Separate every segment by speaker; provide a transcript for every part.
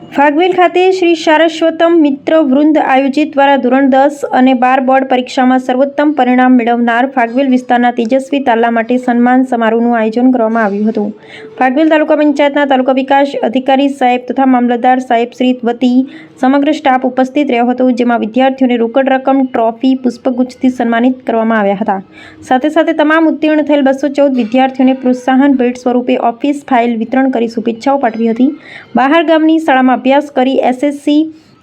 Speaker 1: ફાગવેલ ખાતે શ્રી સારસ્વતમ મિત્ર વૃંદ આયોજિત દ્વારા ધોરણ 10 અને 12 બોર્ડ પરીક્ષામાં સર્વોત્તમ પરિણામ મેળવનાર ફાગવેલ વિસ્તારના તેજસ્વી તાલા માટે સન્માન સમારોહનું આયોજન કરવામાં આવ્યું હતું. ફાગવેલ તાલુકા પંચાયતના તાલુકા વિકાસ અધિકારી સાહેબ તથા મામલતદાર સાહેબ શ્રી વતી સમગ્ર સ્ટાફ ઉપસ્થિત રહ્યો હતો, જેમાં વિદ્યાર્થીઓને રોકડ રકમ, ટ્રોફી, પુષ્પગુચ્છથી સન્માનિત કરવામાં આવ્યા હતા. સાથે સાથે તમામ ઉત્તીર્ણ થયેલ 214 વિદ્યાર્થીઓને પ્રોત્સાહન ભેટ સ્વરૂપે ઓફિસ ફાઇલ વિતરણ કરી શુભેચ્છાઓ પાઠવી હતી. બહાર ગામની શાળામાં અભ્યાસ કરી એસએસસી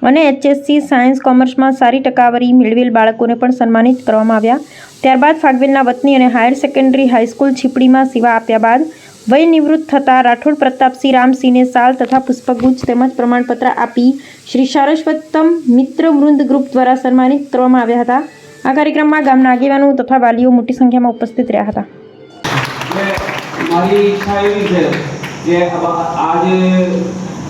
Speaker 1: અને એચએસસી સાયન્સ કોમર્સમાં સારી ટકાવારી મેળવેલ બાળકોને પણ સન્માનિત કરવામાં આવ્યા. ત્યારબાદ ફાગવેલના વતની અને હાયર સેકન્ડરી હાઈસ્કૂલ છીપડીમાં સેવા આપ્યા બાદ વય નિવૃત્ત થતા રાઠોડ પ્રતાપસિંહ રામસિંહને શાલ તથા પુષ્પગુચ્છ તેમજ પ્રમાણપત્ર આપી શ્રી સારસ્વતમ મિત્ર વૃંદ ગ્રુપ દ્વારા સન્માનિત કરવામાં આવ્યા હતા. આ કાર્યક્રમમાં ગામના આગેવાનો તથા વાલીઓ મોટી સંખ્યામાં ઉપસ્થિત રહ્યા હતા.
Speaker 2: મારી ઈચ્છા એવી છે કે આજે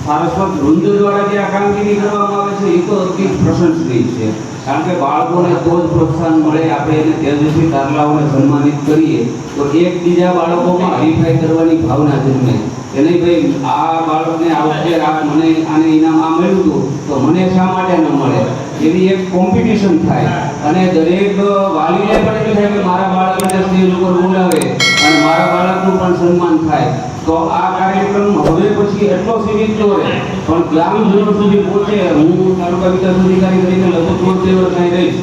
Speaker 2: સારસ્વત વૃંદ દ્વારા જે આ કામગીરી કરવામાં આવે છે એ તો અતિ પ્રશંસનીય છે, કારણ કે બાળકોને તો જ પ્રોત્સાહન મળે. આપણે એને તેજસ્વી તારલાઓને સન્માનિત કરીએ તો એકબીજા બાળકોમાં હરીફાઈ કરવાની ભાવના જન્મે કે નહીં ભાઈ આ બાળકને આ વખતે મને આને ઇનામ આ મળ્યું હતું તો મને શા માટે ન મળે, એવી એક કોમ્પિટિશન થાય અને દરેક વાલીને પણ એવું થાય કે મારા બાળકને સ્ટેજ ઉપર બોલાવે અને મારા બાળકનું પણ સન્માન થાય. તો આ કાર્યક્રમ હવે પછી એટલો સીમિત ન રહે પણ ગ્રામજનો સુધી પહોંચે. હું તાલુકા વિકાસ અધિકારી તરીકે લગભગ 13 વર્ષ અહીં રહીશ